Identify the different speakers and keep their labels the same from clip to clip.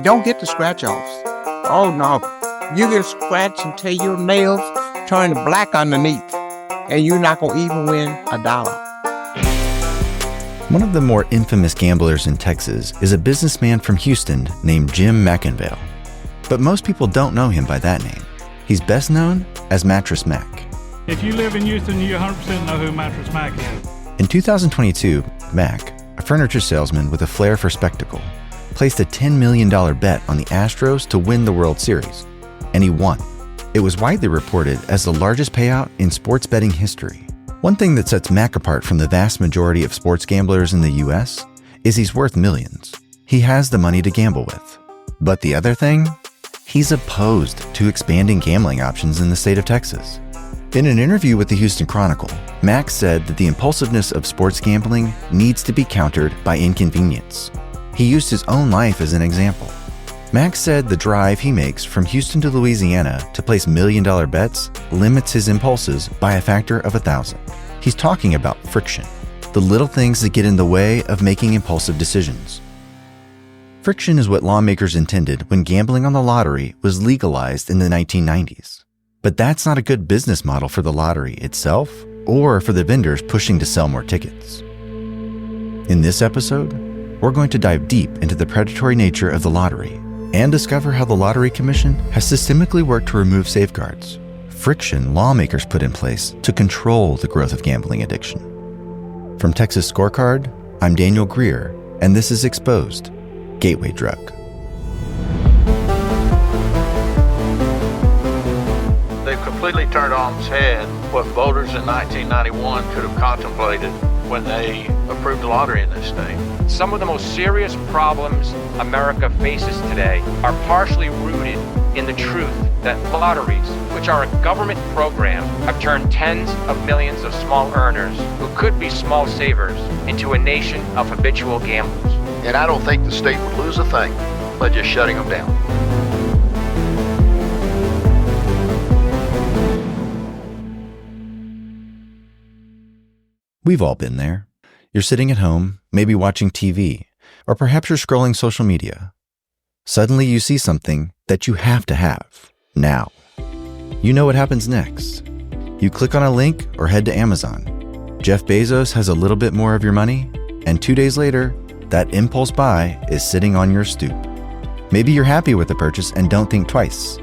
Speaker 1: Don't get the scratch offs. Oh no. You get a scratch until your nails turn black underneath, and you're not going to even win $1.
Speaker 2: One of the more infamous gamblers in Texas is a businessman from Houston named Jim McIngvale. But most people don't know him by that name. He's best known as Mattress Mac.
Speaker 3: If you live in Houston, you 100% know who Mattress Mac is.
Speaker 2: In 2022, Mac, a furniture salesman with a flair for spectacle, placed a $10 million bet on the Astros to win the World Series, and he won. It was widely reported as the largest payout in sports betting history. One thing that sets Mac apart from the vast majority of sports gamblers in the US is he's worth millions. He has the money to gamble with. But the other thing? He's opposed to expanding gambling options in the state of Texas. In an interview with the Houston Chronicle, Mac said that the impulsiveness of sports gambling needs to be countered by inconvenience. He used his own life as an example. Mac said the drive he makes from Houston to Louisiana to place million-dollar bets limits his impulses by a factor of 1,000. He's talking about friction, the little things that get in the way of making impulsive decisions. Friction is what lawmakers intended when gambling on the lottery was legalized in the 1990s. But that's not a good business model for the lottery itself or for the vendors pushing to sell more tickets. In this episode, we're going to dive deep into the predatory nature of the lottery and discover how the Lottery Commission has systemically worked to remove safeguards, friction lawmakers put in place to control the growth of gambling addiction. From Texas Scorecard, I'm Daniel Greer, and this is Exposed, Gateway Drug.
Speaker 4: They've completely turned on its head what voters in 1991 could have contemplated when they approved the lottery in this state.
Speaker 5: Some of the most serious problems America faces today are partially rooted in the truth that lotteries, which are a government program, have turned tens of millions of small earners who could be small savers into a nation of habitual gamblers.
Speaker 4: And I don't think the state would lose a thing by just shutting them down.
Speaker 2: We've all been there. You're sitting at home, maybe watching TV, or perhaps you're scrolling social media. Suddenly you see something that you have to have, now. You know what happens next. You click on a link or head to Amazon. Jeff Bezos has a little bit more of your money, and 2 days later, that impulse buy is sitting on your stoop. Maybe you're happy with the purchase and don't think twice.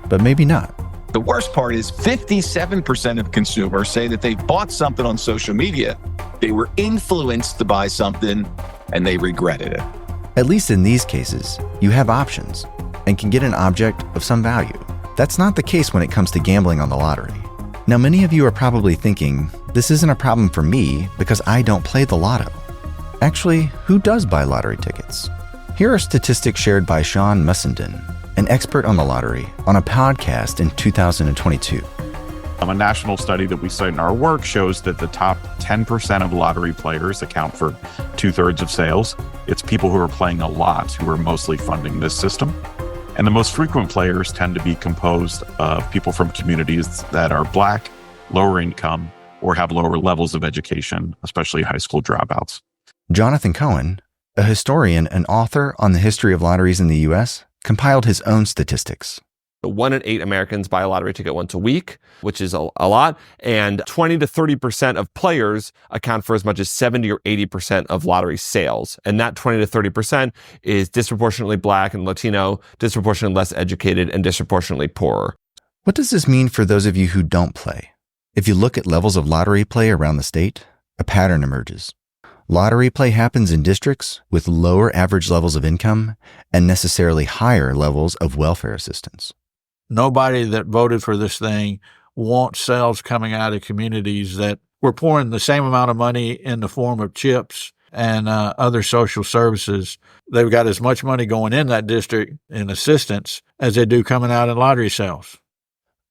Speaker 2: But maybe not.
Speaker 6: The worst part is 57% of consumers say that they bought something on social media, they were influenced to buy something, and they regretted it.
Speaker 2: At least in these cases, you have options and can get an object of some value. That's not the case when it comes to gambling on the lottery. Now, many of you are probably thinking, this isn't a problem for me because I don't play the lotto. Actually, who does buy lottery tickets? Here are statistics shared by Sean Mussenden, an expert on the lottery, on a podcast in 2022.
Speaker 7: A national study that we cite in our work shows that the top 10% of lottery players account for 2/3 of sales. It's people who are playing a lot who are mostly funding this system. And the most frequent players tend to be composed of people from communities that are Black, lower income, or have lower levels of education, especially high school dropouts.
Speaker 2: Jonathan Cohen, a historian and author on the history of lotteries in the U.S., compiled his own statistics.
Speaker 8: 1 in 8 Americans buy a lottery ticket once a week, which is a lot. And 20 to 30% of players account for as much as 70 or 80% of lottery sales. And that 20 to 30% is disproportionately Black and Latino, disproportionately less educated, and disproportionately poorer.
Speaker 2: What does this mean for those of you who don't play? If you look at levels of lottery play around the state, a pattern emerges. Lottery play happens in districts with lower average levels of income and necessarily higher levels of welfare assistance.
Speaker 9: Nobody that voted for this thing wants sales coming out of communities that we're pouring the same amount of money in the form of chips and other social services. They've got as much money going in that district in assistance as they do coming out in lottery sales.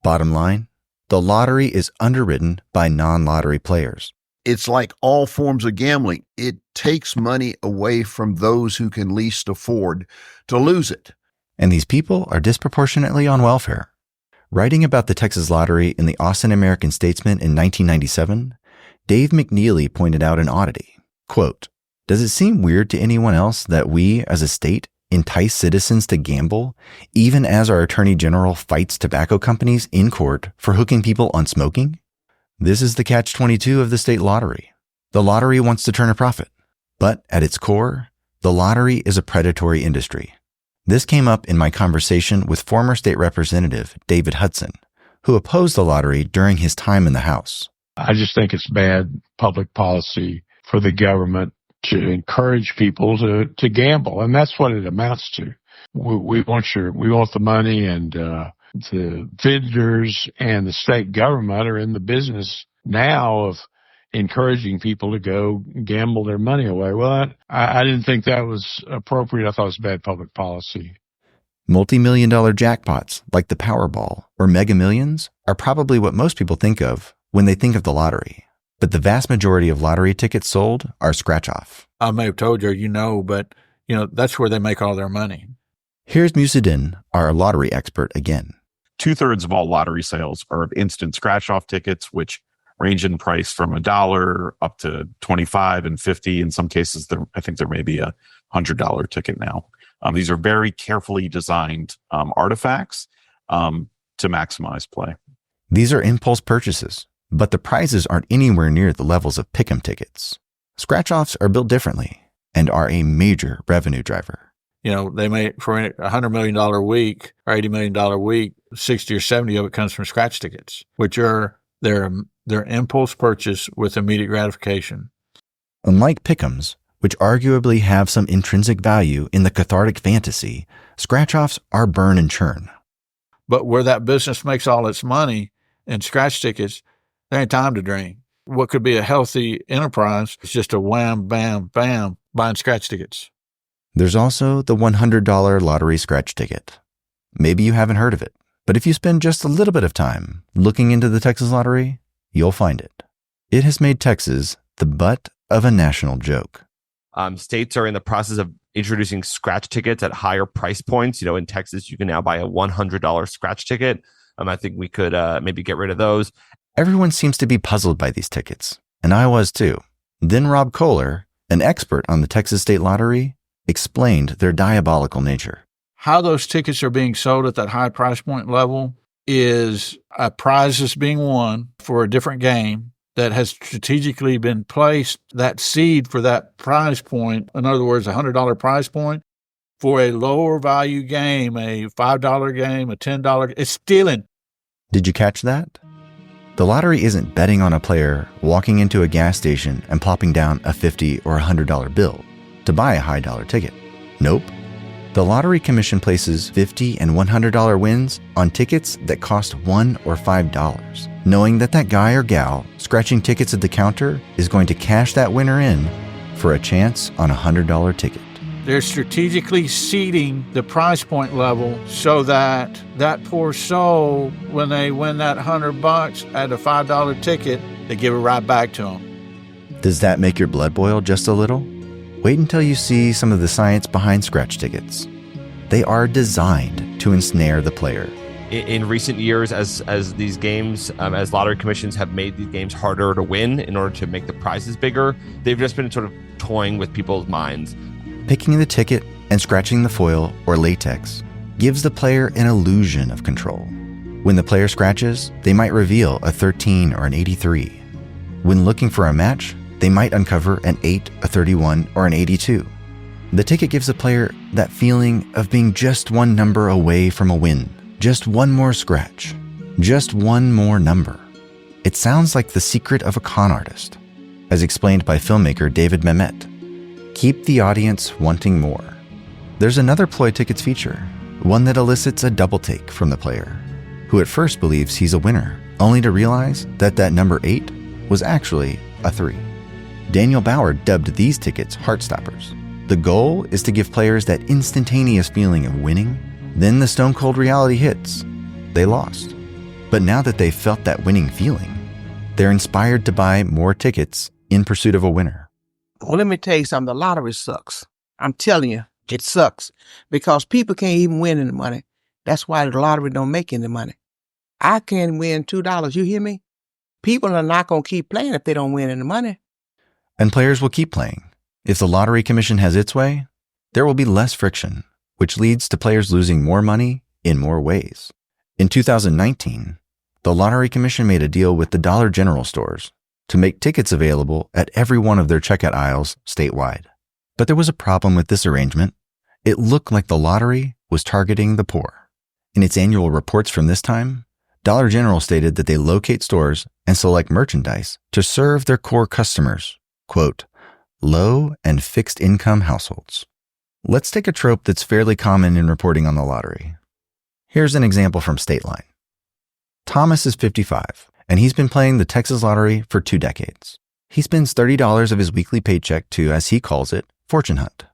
Speaker 2: Bottom line, the lottery is underwritten by non-lottery players.
Speaker 10: It's like all forms of gambling. It takes money away from those who can least afford to lose it.
Speaker 2: And these people are disproportionately on welfare. Writing about the Texas lottery in the Austin American-Statesman in 1997, Dave McNeely pointed out an oddity. Quote, "Does it seem weird to anyone else that we, as a state, entice citizens to gamble, even as our Attorney General fights tobacco companies in court for hooking people on smoking? This is the catch-22 of the state lottery. The lottery wants to turn a profit, but at its core, the lottery is a predatory industry. This came up in my conversation with former state representative David Hudson, who opposed the lottery during his time in the House.
Speaker 11: I just think it's bad public policy for the government to encourage people to gamble, and that's what it amounts to. We want the money, and the vendors and the state government are in the business now of encouraging people to go gamble their money away. Well, I didn't think that was appropriate. I thought it was bad public policy.
Speaker 2: Multi-million-dollar jackpots like the Powerball or Mega Millions are probably what most people think of when they think of the lottery. But the vast majority of lottery tickets sold are scratch-off.
Speaker 9: I may have told you, but that's where they make all their money.
Speaker 2: Here's Musadin, our lottery expert, again.
Speaker 7: 2/3 of all lottery sales are of instant scratch-off tickets, which range in price from $1 up to $25 and $50. In some cases, I think there may be a $100 ticket now. These are very carefully designed artifacts to maximize play.
Speaker 2: These are impulse purchases, but the prizes aren't anywhere near the levels of pick'em tickets. Scratch-offs are built differently and are a major revenue driver.
Speaker 9: They may, for a $100 million week or $80 million week, 60 or 70 of it comes from scratch tickets, which are their impulse purchase with immediate gratification.
Speaker 2: Unlike pick'ems, which arguably have some intrinsic value in the cathartic fantasy, scratch-offs are burn and churn.
Speaker 9: But where that business makes all its money in scratch tickets, there ain't time to dream. What could be a healthy enterprise is just a wham, bam, bam, buying scratch tickets.
Speaker 2: There's also the $100 lottery scratch ticket. Maybe you haven't heard of it, but if you spend just a little bit of time looking into the Texas lottery, you'll find it. It has made Texas the butt of a national joke.
Speaker 8: States are in the process of introducing scratch tickets at higher price points. In Texas, you can now buy a $100 scratch ticket. I think we could maybe get rid of those.
Speaker 2: Everyone seems to be puzzled by these tickets, and I was too. Then Rob Kohler, an expert on the Texas State Lottery, explained their diabolical nature.
Speaker 9: How those tickets are being sold at that high price point level is a prize is being won for a different game that has strategically been placed, that seed for that prize point, in other words, a $100 prize point, for a lower value game, a $5 game, a $10, it's stealing.
Speaker 2: Did you catch that? The lottery isn't betting on a player walking into a gas station and plopping down a $50 or $100 bill to buy a high dollar ticket. Nope. The Lottery Commission places $50 and $100 wins on tickets that cost $1 or $5, knowing that guy or gal scratching tickets at the counter is going to cash that winner in for a chance on a $100 ticket.
Speaker 9: They're strategically seeding the price point level so that poor soul, when they win that $100 at a $5 ticket, they give it right back to them.
Speaker 2: Does that make your blood boil just a little? Wait until you see some of the science behind scratch tickets. They are designed to ensnare the player.
Speaker 8: In recent years, as these games, as lottery commissions have made these games harder to win in order to make the prizes bigger, they've just been sort of toying with people's minds.
Speaker 2: Picking the ticket and scratching the foil or latex gives the player an illusion of control. When the player scratches, they might reveal a 13 or an 83. When looking for a match, they might uncover an 8, a 31, or an 82. The ticket gives the player that feeling of being just one number away from a win, just one more scratch, just one more number. It sounds like the secret of a con artist, as explained by filmmaker David Mamet. Keep the audience wanting more. There's another ploy tickets feature, one that elicits a double take from the player, who at first believes he's a winner, only to realize that number 8 was actually a 3. Daniel Bauer dubbed these tickets Heartstoppers. The goal is to give players that instantaneous feeling of winning. Then the stone cold reality hits. They lost. But now that they've felt that winning feeling, they're inspired to buy more tickets in pursuit of a winner.
Speaker 1: Well, let me tell you something. The lottery sucks. I'm telling you, it sucks because people can't even win any money. That's why the lottery don't make any money. I can't win $2. You hear me? People are not going to keep playing if they don't win any money.
Speaker 2: And players will keep playing. If the Lottery Commission has its way, there will be less friction, which leads to players losing more money in more ways. In 2019, the Lottery Commission made a deal with the Dollar General stores to make tickets available at every one of their checkout aisles statewide. But there was a problem with this arrangement. It looked like the lottery was targeting the poor. In its annual reports from this time, Dollar General stated that they locate stores and select merchandise to serve their core customers, quote, low and fixed income households. Let's take a trope that's fairly common in reporting on the lottery. Here's an example from State Line. Thomas is 55, and he's been playing the Texas lottery for 2 decades. He spends $30 of his weekly paycheck to, as he calls it, fortune hunt.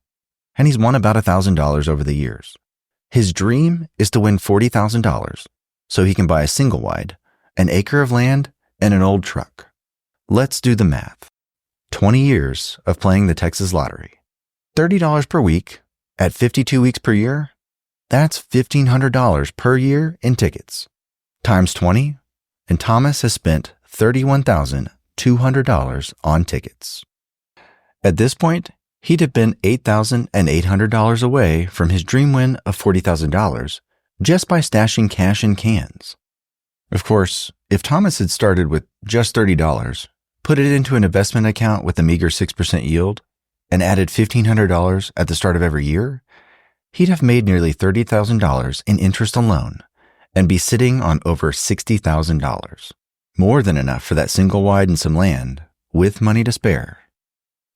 Speaker 2: And he's won about $1,000 over the years. His dream is to win $40,000 so he can buy a single wide, an acre of land, and an old truck. Let's do the math. 20 years of playing the Texas lottery. $30 per week at 52 weeks per year, that's $1,500 per year in tickets. Times 20, and Thomas has spent $31,200 on tickets. At this point, he'd have been $8,800 away from his dream win of $40,000 just by stashing cash in cans. Of course, if Thomas had started with just $30, put it into an investment account with a meager 6% yield, and added $1,500 at the start of every year, he'd have made nearly $30,000 in interest alone and be sitting on over $60,000. More than enough for that single wide and some land, with money to spare.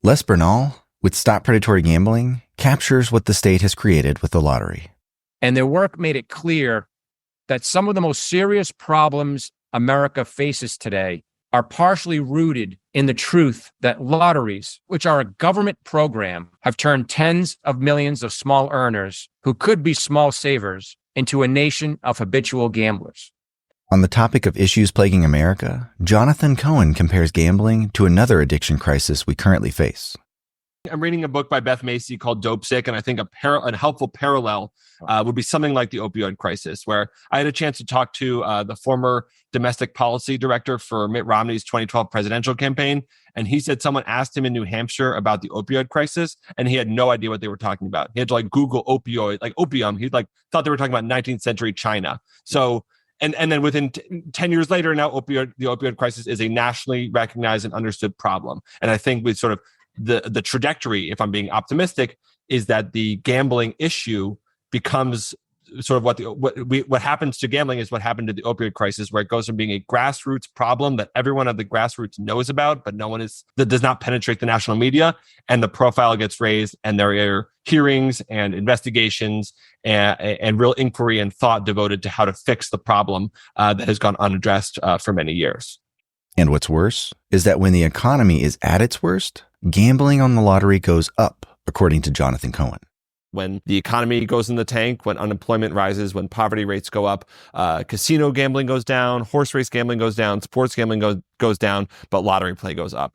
Speaker 2: Les Bernal, with Stop Predatory Gambling, captures what the state has created with the lottery.
Speaker 5: And their work made it clear that some of the most serious problems America faces today are partially rooted in the truth that lotteries, which are a government program, have turned tens of millions of small earners who could be small savers into a nation of habitual gamblers.
Speaker 2: On the topic of issues plaguing America, Jonathan Cohen compares gambling to another addiction crisis we currently face.
Speaker 8: I'm reading a book by Beth Macy called Dope Sick, and I think a helpful parallel would be something like the opioid crisis, where I had a chance to talk to the former domestic policy director for Mitt Romney's 2012 presidential campaign, and he said someone asked him in New Hampshire about the opioid crisis, and he had no idea what they were talking about. He had to Google opioid, opium. He thought they were talking about 19th century China. So. And then within 10 years later, now the opioid crisis is a nationally recognized and understood problem. And I think with sort of the trajectory, if I'm being optimistic, is that the gambling issue becomes sort of what happens to gambling is what happened to the opioid crisis, where it goes from being a grassroots problem that everyone at the grassroots knows about, but that does not penetrate the national media, and the profile gets raised, and there are hearings and investigations and real inquiry and thought devoted to how to fix the problem that has gone unaddressed for many years.
Speaker 2: And what's worse is that when the economy is at its worst, gambling on the lottery goes up, according to Jonathan Cohen.
Speaker 8: When the economy goes in the tank, when unemployment rises, when poverty rates go up, casino gambling goes down, horse race gambling goes down, sports gambling goes down, but lottery play goes up.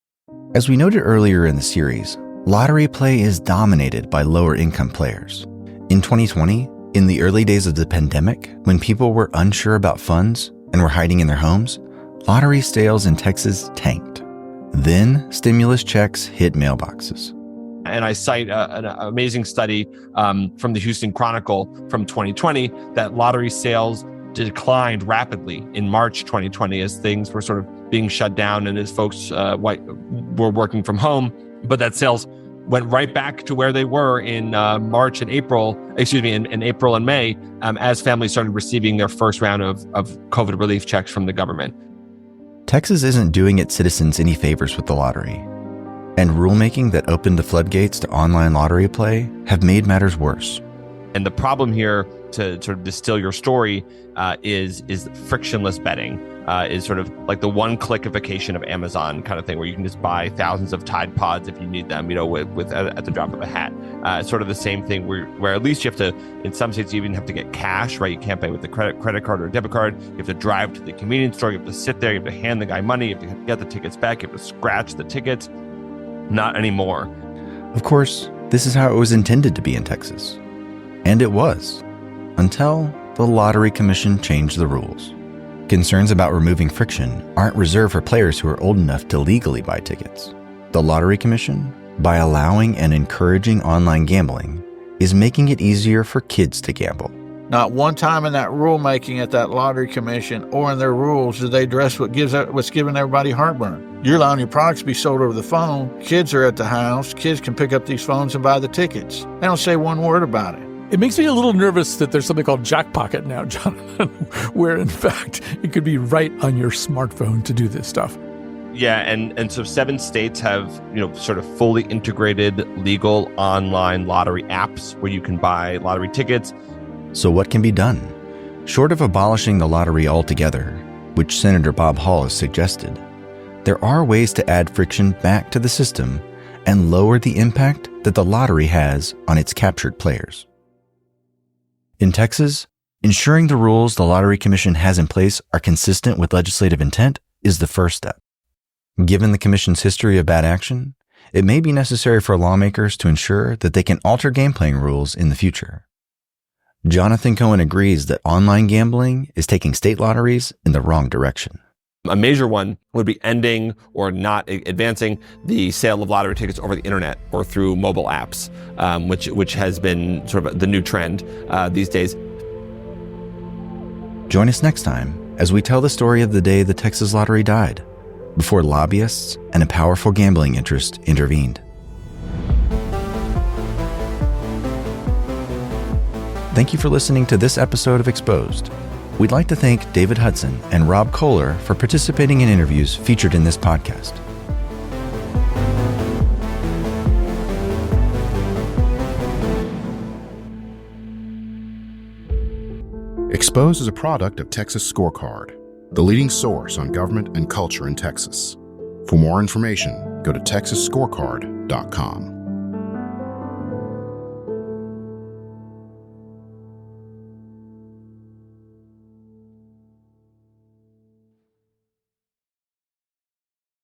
Speaker 2: As we noted earlier in the series, lottery play is dominated by lower income players. In 2020, in the early days of the pandemic, when people were unsure about funds and were hiding in their homes, lottery sales in Texas tanked. Then stimulus checks hit mailboxes.
Speaker 8: And I cite an amazing study from the Houston Chronicle from 2020 that lottery sales declined rapidly in March 2020 as things were sort of being shut down and as folks were working from home, but that sales went right back to where they were in March and April, in April and May, as families started receiving their first round of COVID relief checks from the government.
Speaker 2: Texas isn't doing its citizens any favors with the lottery. And rulemaking that opened the floodgates to online lottery play have made matters worse.
Speaker 8: And the problem here, to sort of distill your story, is frictionless betting. Is sort of like the one-clickification of Amazon kind of thing, where you can just buy thousands of Tide Pods if you need them, with at the drop of a hat. It's sort of the same thing where at least you have to, in some states, you even have to get cash, right? You can't pay with the credit card or debit card. You have to drive to the convenience store. You have to sit there. You have to hand the guy money. You have to get the tickets back. You have to scratch the tickets. Not anymore.
Speaker 2: Of course, this is how it was intended to be in Texas. And it was, until the Lottery Commission changed the rules. Concerns about removing friction aren't reserved for players who are old enough to legally buy tickets. The Lottery Commission, by allowing and encouraging online gambling, is making it easier for kids to gamble.
Speaker 9: Not one time in that rulemaking at that lottery commission or in their rules did they address what's giving everybody heartburn. You're allowing your products to be sold over the phone. Kids are at the house. Kids can pick up these phones and buy the tickets. They don't say one word about it.
Speaker 12: It makes me a little nervous that there's something called Jackpocket now, Jonathan, where in fact it could be right on your smartphone to do this stuff.
Speaker 8: Yeah, and so 7 states have, sort of fully integrated legal online lottery apps where you can buy lottery tickets.
Speaker 2: So what can be done? Short of abolishing the lottery altogether, which Senator Bob Hall has suggested, there are ways to add friction back to the system and lower the impact that the lottery has on its captured players. In Texas, ensuring the rules the Lottery Commission has in place are consistent with legislative intent is the first step. Given the Commission's history of bad action, it may be necessary for lawmakers to ensure that they can alter game playing rules in the future. Jonathan Cohen agrees that online gambling is taking state lotteries in the wrong direction.
Speaker 8: A major one would be ending or not advancing the sale of lottery tickets over the internet or through mobile apps, which has been sort of the new trend these days.
Speaker 2: Join us next time as we tell the story of the day the Texas lottery died, before lobbyists and a powerful gambling interest intervened. Thank you for listening to this episode of Exposed. We'd like to thank David Hudson and Rob Kohler for participating in interviews featured in this podcast.
Speaker 13: Exposed is a product of Texas Scorecard, the leading source on government and culture in Texas. For more information, go to texasscorecard.com.